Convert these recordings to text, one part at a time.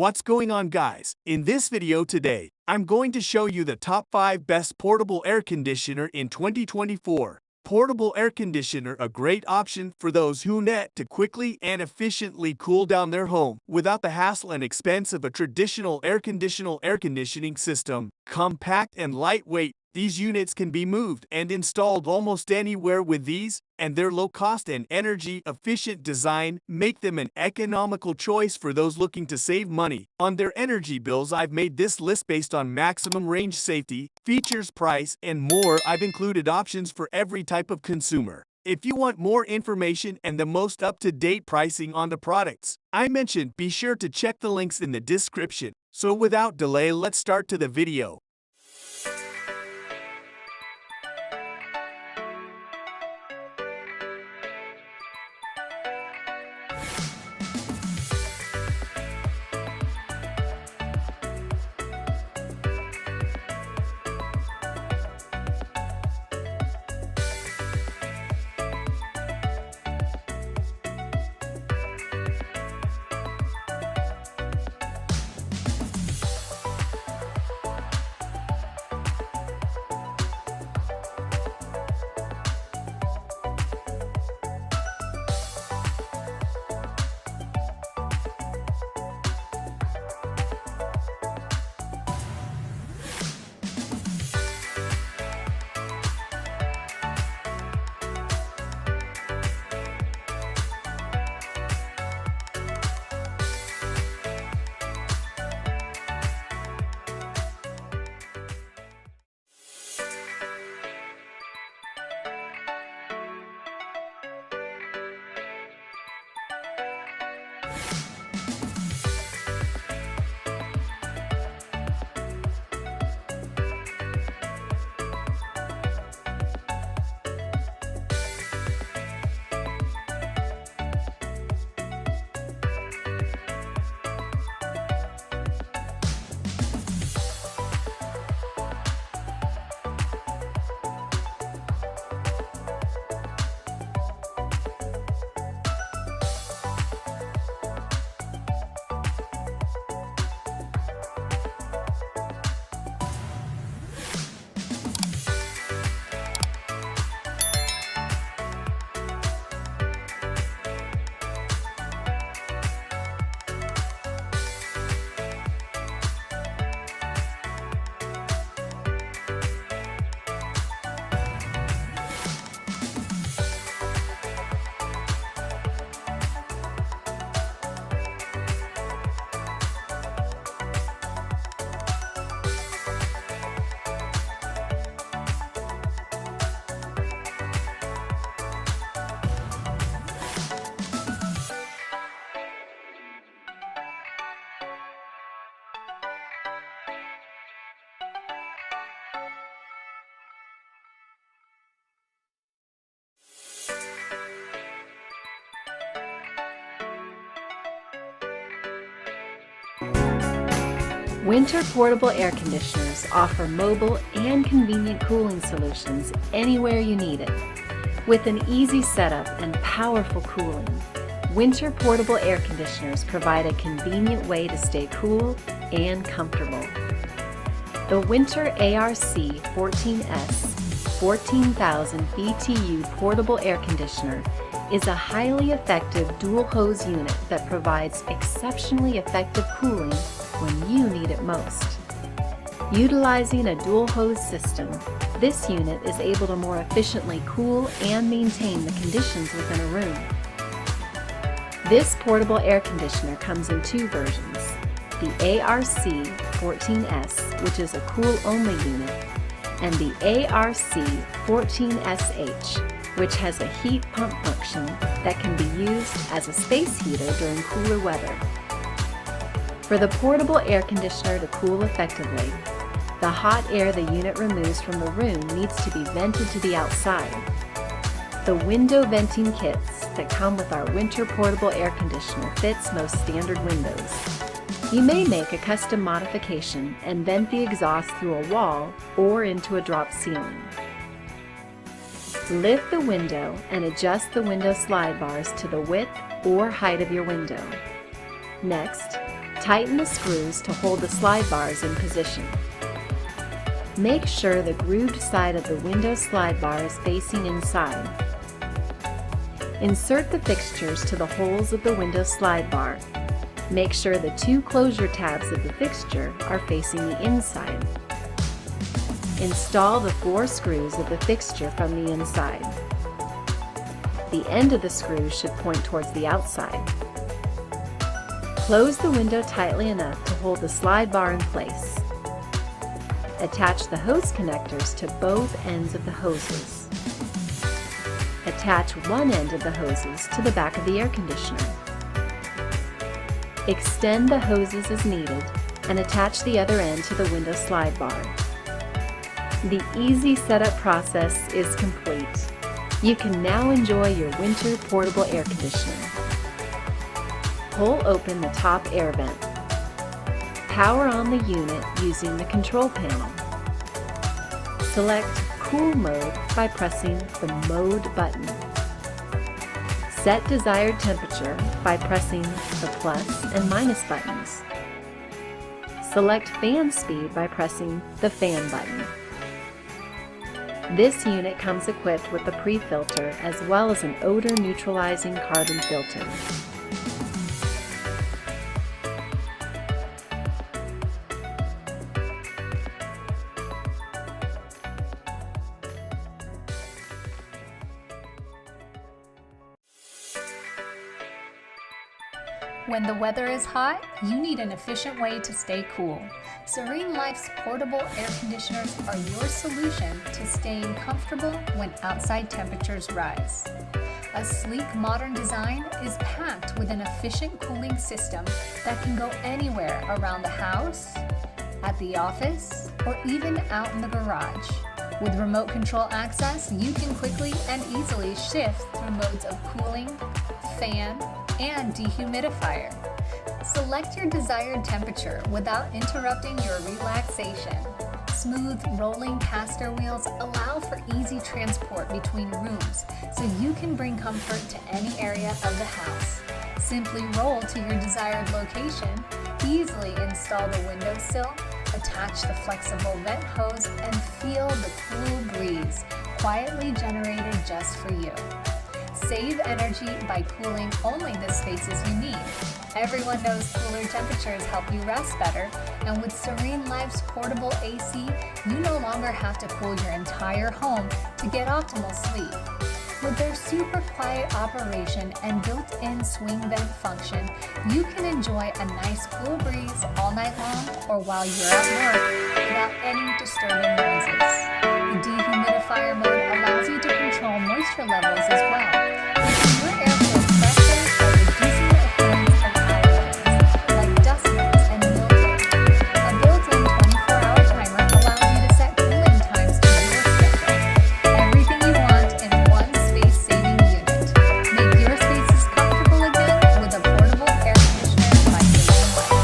What's going on, guys? In this video today, I'm going to show you the top 5 best portable air conditioner in 2024. Portable air conditioner, a great option for those who need to quickly and efficiently cool down their home without the hassle and expense of a traditional air conditioning system. Compact and lightweight, these units can be moved and installed almost anywhere with these, and their low cost and energy-efficient design make them an economical choice for those looking to save money on their energy bills. I've made this list based on maximum range, safety, features, price, and more. I've included options for every type of consumer. If you want more information and the most up-to-date pricing on the products I mentioned, be sure to check the links in the description. So without delay, let's start to the video. Whynter Portable Air Conditioners offer mobile and convenient cooling solutions anywhere you need it. With an easy setup and powerful cooling, Whynter Portable Air Conditioners provide a convenient way to stay cool and comfortable. The Whynter ARC14S 14,000 BTU Portable Air Conditioner is a highly effective dual hose unit that provides exceptionally effective cooling when you need it most. Utilizing a dual hose system, this unit is able to more efficiently cool and maintain the conditions within a room. This portable air conditioner comes in 2 versions, the ARC14S, which is a cool-only unit, and the ARC14SH, which has a heat pump function that can be used as a space heater during cooler weather. For the portable air conditioner to cool effectively, the hot air the unit removes from the room needs to be vented to the outside. The window venting kits that come with our Whynter Portable Air Conditioner fits most standard windows. You may make a custom modification and vent the exhaust through a wall or into a drop ceiling. Lift the window and adjust the window slide bars to the width or height of your window. Next, Tighten the screws to hold the slide bars in position. Make sure the grooved side of the window slide bar is facing inside. Insert the fixtures to the holes of the window slide bar. Make sure the two closure tabs of the fixture are facing the inside. Install the 4 screws of the fixture from the inside. The end of the screws should point towards the outside. Close the window tightly enough to hold the slide bar in place. Attach the hose connectors to both ends of the hoses. Attach one end of the hoses to the back of the air conditioner. Extend the hoses as needed and attach the other end to the window slide bar. The easy setup process is complete. You can now enjoy your Whynter portable air conditioner. Pull open the top air vent. Power on the unit using the control panel. Select Cool Mode by pressing the Mode button. Set desired temperature by pressing the plus and minus buttons. Select fan speed by pressing the fan button. This unit comes equipped with a pre-filter as well as an odor neutralizing carbon filter. When the weather is hot, you need an efficient way to stay cool. SereneLife's portable air conditioners are your solution to staying comfortable when outside temperatures rise. A sleek, modern design is packed with an efficient cooling system that can go anywhere around the house, at the office, or even out in the garage. With remote control access, you can quickly and easily shift through modes of cooling, fan, and dehumidifier. Select your desired temperature without interrupting your relaxation. Smooth rolling caster wheels allow for easy transport between rooms, so you can bring comfort to any area of the house. Simply roll to your desired location, easily install the windowsill, attach the flexible vent hose, and feel the cool breeze quietly generated just for you. Save energy by cooling only the spaces you need. Everyone knows cooler temperatures help you rest better, and with SereneLife's portable AC, you no longer have to cool your entire home to get optimal sleep. With their super quiet operation and built-in swing vent function, you can enjoy a nice cool breeze all night long or while you're at work without any disturbing noises. The dehumidifier mode allows you to control moisture levels as well. Making your air feel fresher by reducing the occurrence of allergens like dust mites and mildew. A built-in 24-hour timer allows you to set cooling times to your schedule. Everything you want in one space-saving unit. Make your spaces comfortable again with a portable air conditioner by SereneLife.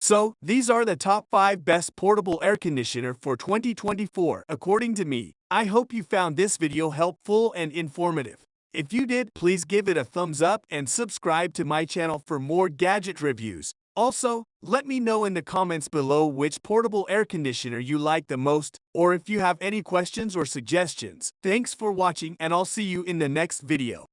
So, these are the top 5 best portable air conditioner for 2024 according to me. I hope you found this video helpful and informative. If you did, please give it a thumbs up and subscribe to my channel for more gadget reviews. Also, let me know in the comments below which portable air conditioner you like the most, or if you have any questions or suggestions. Thanks for watching, and I'll see you in the next video.